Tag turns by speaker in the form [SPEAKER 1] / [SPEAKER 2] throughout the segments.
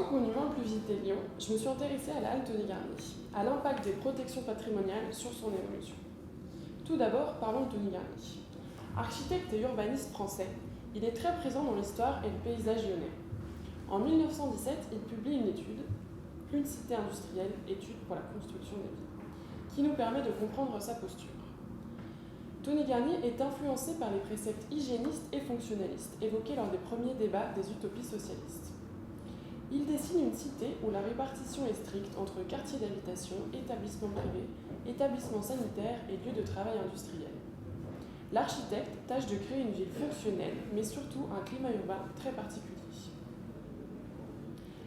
[SPEAKER 1] tant que monument le plus visité de Lyon, je me suis intéressée à la halle Tony Garnier, à l'impact des protections patrimoniales sur son évolution. Tout d'abord, parlons de Tony Garnier. Architecte et urbaniste français, il est très présent dans l'histoire et le paysage lyonnais. En 1917, il publie une étude, Une cité industrielle, étude pour la construction des villes, qui nous permet de comprendre sa posture. Tony Garnier est influencé par les préceptes hygiénistes et fonctionnalistes évoqués lors des premiers débats des utopies socialistes. Il dessine une cité où la répartition est stricte entre quartiers d'habitation, établissements privés, établissements sanitaires et lieux de travail industriel. L'architecte tâche de créer une ville fonctionnelle, mais surtout un climat urbain très particulier.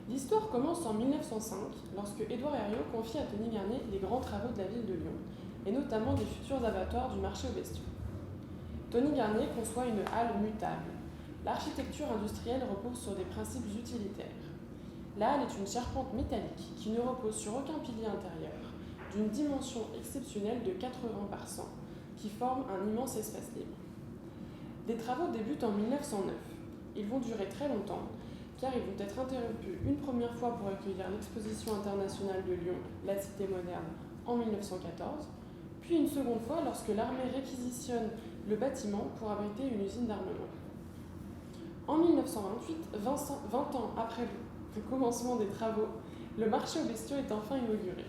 [SPEAKER 1] L'histoire commence en 1905, lorsque Édouard Herriot confie à Tony Garnier les grands travaux de la ville de Lyon, et notamment des futurs abattoirs du marché aux bestiaux. Tony Garnier conçoit une halle mutable. L'architecture industrielle repose sur des principes utilitaires. La halle est une charpente métallique qui ne repose sur aucun pilier intérieur, d'une dimension exceptionnelle de 80 par 100, qui forme un immense espace libre. Les travaux débutent en 1909. Ils vont durer très longtemps, car ils vont être interrompus une première fois pour accueillir l'exposition internationale de Lyon, la Cité moderne, en 1914, puis une seconde fois lorsque l'armée réquisitionne le bâtiment pour abriter une usine d'armement. En 1928, 20 ans après le commencement des travaux, le marché aux bestiaux est enfin inauguré.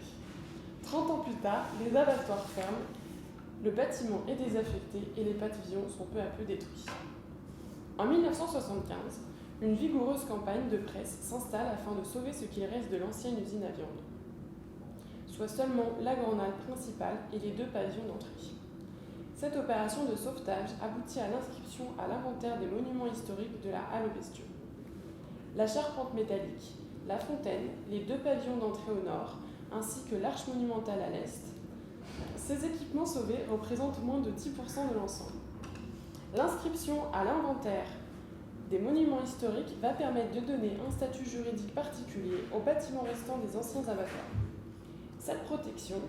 [SPEAKER 1] 30 ans plus tard, les abattoirs ferment, le bâtiment est désaffecté et les pavillons sont peu à peu détruits. En 1975, une vigoureuse campagne de presse s'installe afin de sauver ce qu'il reste de l'ancienne usine à viande, soit seulement la grande halle principale et les 2 pavillons d'entrée. Cette opération de sauvetage aboutit à l'inscription à l'inventaire des monuments historiques de la halle aux bestiaux. La charpente métallique, la fontaine, les 2 pavillons d'entrée au nord, ainsi que l'arche monumentale à l'est. Ces équipements sauvés représentent moins de 10% de l'ensemble. L'inscription à l'inventaire des monuments historiques va permettre de donner un statut juridique particulier aux bâtiments restants des anciens abattoirs. Cette protection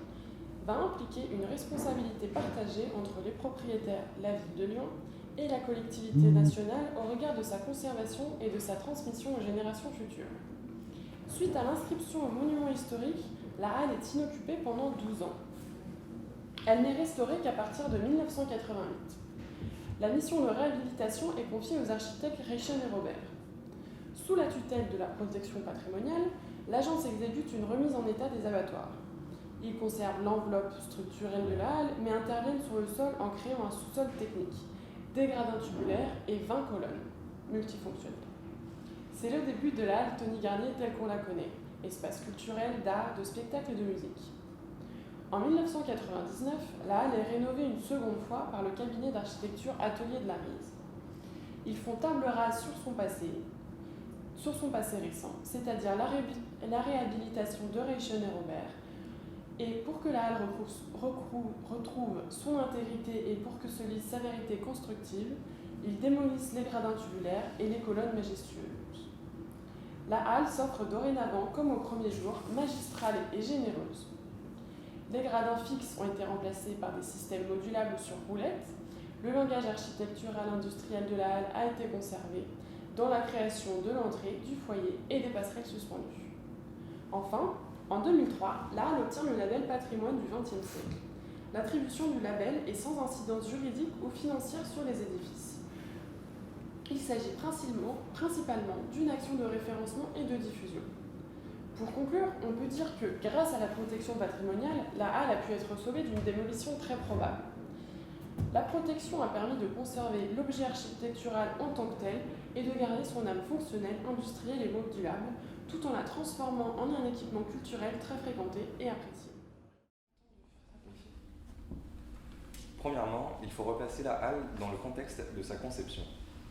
[SPEAKER 1] va impliquer une responsabilité partagée entre les propriétaires, la ville de Lyon, et la collectivité nationale au regard de sa conservation et de sa transmission aux générations futures. Suite à l'inscription au monument historique, la halle est inoccupée pendant 12 ans. Elle n'est restaurée qu'à partir de 1988. La mission de réhabilitation est confiée aux architectes Reichen et Robert. Sous la tutelle de la protection patrimoniale, l'agence exécute une remise en état des abattoirs. Ils conservent l'enveloppe structurelle de la halle, mais interviennent sur le sol en créant un sous-sol technique, des gradins tubulaires et 20 colonnes multifonctionnelles. C'est le début de la halle Tony Garnier telle qu'on la connaît, espace culturel, d'art, de spectacle et de musique. En 1999, la halle est rénovée une seconde fois par le cabinet d'architecture Atelier de la Mise. Ils font table rase sur son passé récent, c'est-à-dire la réhabilitation de Reichen et Robert. Et pour que la halle retrouve son intégrité et pour que se lise sa vérité constructive, ils démolissent les gradins tubulaires et les colonnes majestueuses. La halle s'offre dorénavant, comme au premier jour, magistrale et généreuse. Les gradins fixes ont été remplacés par des systèmes modulables sur roulettes. Le langage architectural industriel de la halle a été conservé dans la création de l'entrée, du foyer et des passerelles suspendues. Enfin, en 2003, la halle obtient le label Patrimoine du XXe siècle. L'attribution du label est sans incidence juridique ou financière sur les édifices. Il s'agit principalement d'une action de référencement et de diffusion. Pour conclure, on peut dire que grâce à la protection patrimoniale, la halle a pu être sauvée d'une démolition très probable. La protection a permis de conserver l'objet architectural en tant que tel et de garder son âme fonctionnelle, industrielle et modulable, tout en la transformant en un équipement culturel très fréquenté et apprécié.
[SPEAKER 2] Premièrement, il faut replacer la halle dans le contexte de sa conception.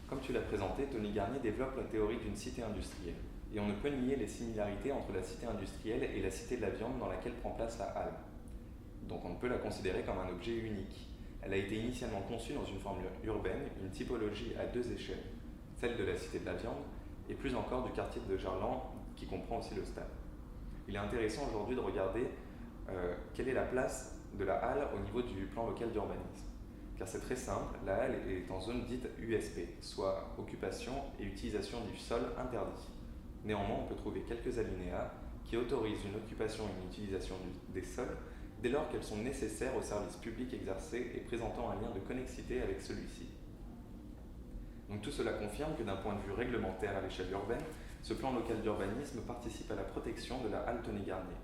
[SPEAKER 2] Comme tu l'as présenté, Tony Garnier développe la théorie d'une cité industrielle. Et on ne peut nier les similarités entre la cité industrielle et la cité de la viande dans laquelle prend place la halle. Donc on peut la considérer comme un objet unique. Elle a été initialement conçue dans une forme urbaine, une typologie à 2 échelles, celle de la cité de la viande et plus encore du quartier de Gerland qui comprend aussi le stade. Il est intéressant aujourd'hui de regarder quelle est la place de la halle au niveau du plan local d'urbanisme. Car c'est très simple, la halle est en zone dite USP, soit occupation et utilisation du sol interdit. Néanmoins, on peut trouver quelques alinéas qui autorisent une occupation et une utilisation des sols dès lors qu'elles sont nécessaires au service public exercé et présentant un lien de connexité avec celui-ci. Donc tout cela confirme que d'un point de vue réglementaire à l'échelle urbaine, ce plan local d'urbanisme participe à la protection de la halle Tony-Garnier,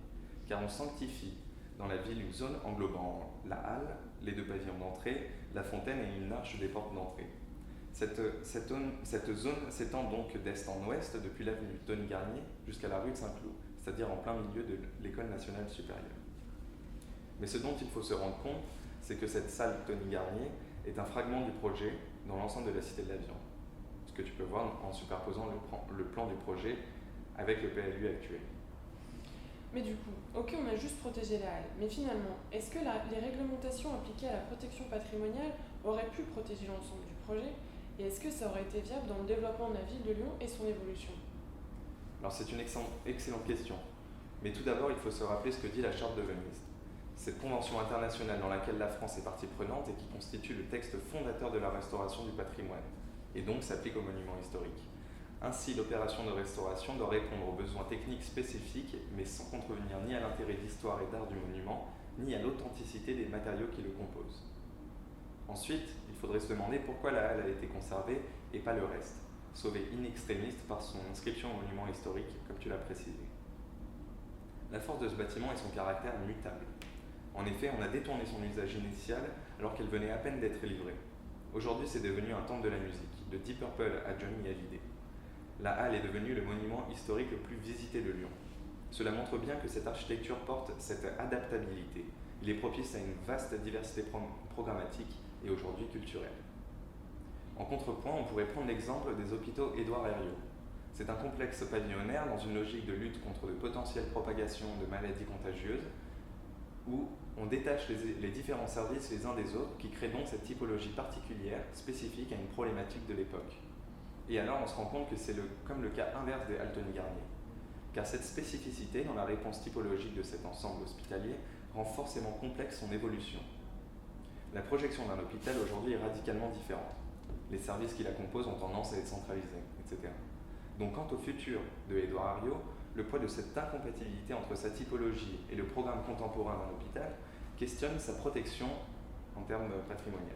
[SPEAKER 2] car on sanctifie dans la ville une zone englobant la halle, les 2 pavillons d'entrée, la fontaine et une arche des portes d'entrée. Cette zone s'étend donc d'est en ouest depuis l'avenue Tony-Garnier jusqu'à la rue de Saint-Cloud, c'est-à-dire en plein milieu de l'École nationale supérieure. Mais ce dont il faut se rendre compte, c'est que cette salle Tony-Garnier est un fragment du projet dans l'ensemble de la Cité de la Viande, ce que tu peux voir en superposant le plan du projet avec le PLU actuel.
[SPEAKER 1] Mais du coup, ok, on a juste protégé la halle, mais finalement, est-ce que les réglementations appliquées à la protection patrimoniale auraient pu protéger l'ensemble du projet? Et est-ce que ça aurait été viable dans le développement de la ville de Lyon et son évolution?
[SPEAKER 2] Alors c'est une excellente question. Mais tout d'abord, il faut se rappeler ce que dit la Charte de Venise. Cette convention internationale dans laquelle la France est partie prenante et qui constitue le texte fondateur de la restauration du patrimoine, et donc s'applique aux monuments historiques. Ainsi, l'opération de restauration doit répondre aux besoins techniques spécifiques, mais sans contrevenir ni à l'intérêt d'histoire et d'art du monument, ni à l'authenticité des matériaux qui le composent. Ensuite, il faudrait se demander pourquoi la halle a été conservée et pas le reste, sauvé in extremis par son inscription au monument historique, comme tu l'as précisé. La force de ce bâtiment est son caractère mutable. En effet, on a détourné son usage initial alors qu'elle venait à peine d'être livrée. Aujourd'hui, c'est devenu un temple de la musique, de Deep Purple à Johnny Hallyday. La halle est devenue le monument historique le plus visité de Lyon. Cela montre bien que cette architecture porte cette adaptabilité. Il est propice à une vaste diversité programmatique et aujourd'hui culturelle. En contrepoint, on pourrait prendre l'exemple des hôpitaux Édouard Herriot. C'est un complexe pavillonnaire dans une logique de lutte contre de potentielles propagations de maladies contagieuses, où on détache les différents services les uns des autres, qui créent donc cette typologie particulière, spécifique à une problématique de l'époque. Et alors on se rend compte que c'est comme le cas inverse des halles Tony-Garnier, car cette spécificité dans la réponse typologique de cet ensemble hospitalier rend forcément complexe son évolution. La projection d'un hôpital aujourd'hui est radicalement différente. Les services qui la composent ont tendance à être centralisés, etc. Donc quant au futur de Édouard Herriot, le poids de cette incompatibilité entre sa typologie et le programme contemporain d'un hôpital questionne sa protection en termes patrimoniaux.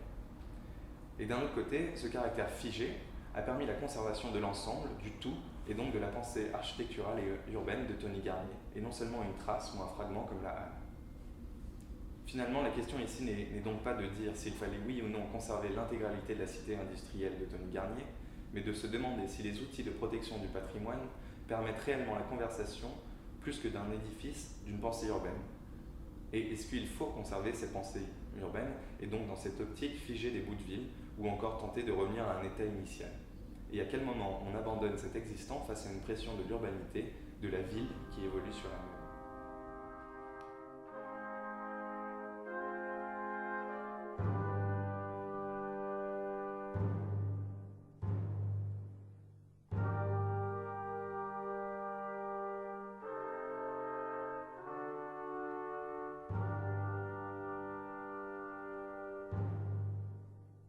[SPEAKER 2] Et d'un autre côté, ce caractère figé a permis la conservation de l'ensemble, du tout, et donc de la pensée architecturale et urbaine de Tony-Garnier, et non seulement une trace ou un fragment comme la halle. Finalement, la question ici n'est donc pas de dire s'il fallait oui ou non conserver l'intégralité de la cité industrielle de Tony-Garnier, mais de se demander si les outils de protection du patrimoine permettent réellement la conversation, plus que d'un édifice, d'une pensée urbaine. Et est-ce qu'il faut conserver cette pensée urbaine, et donc dans cette optique figer des bouts de ville, ou encore tenter de revenir à un état initial? Et à quel moment on abandonne cet existant face à une pression de l'urbanité, de la ville qui évolue sur elle-même?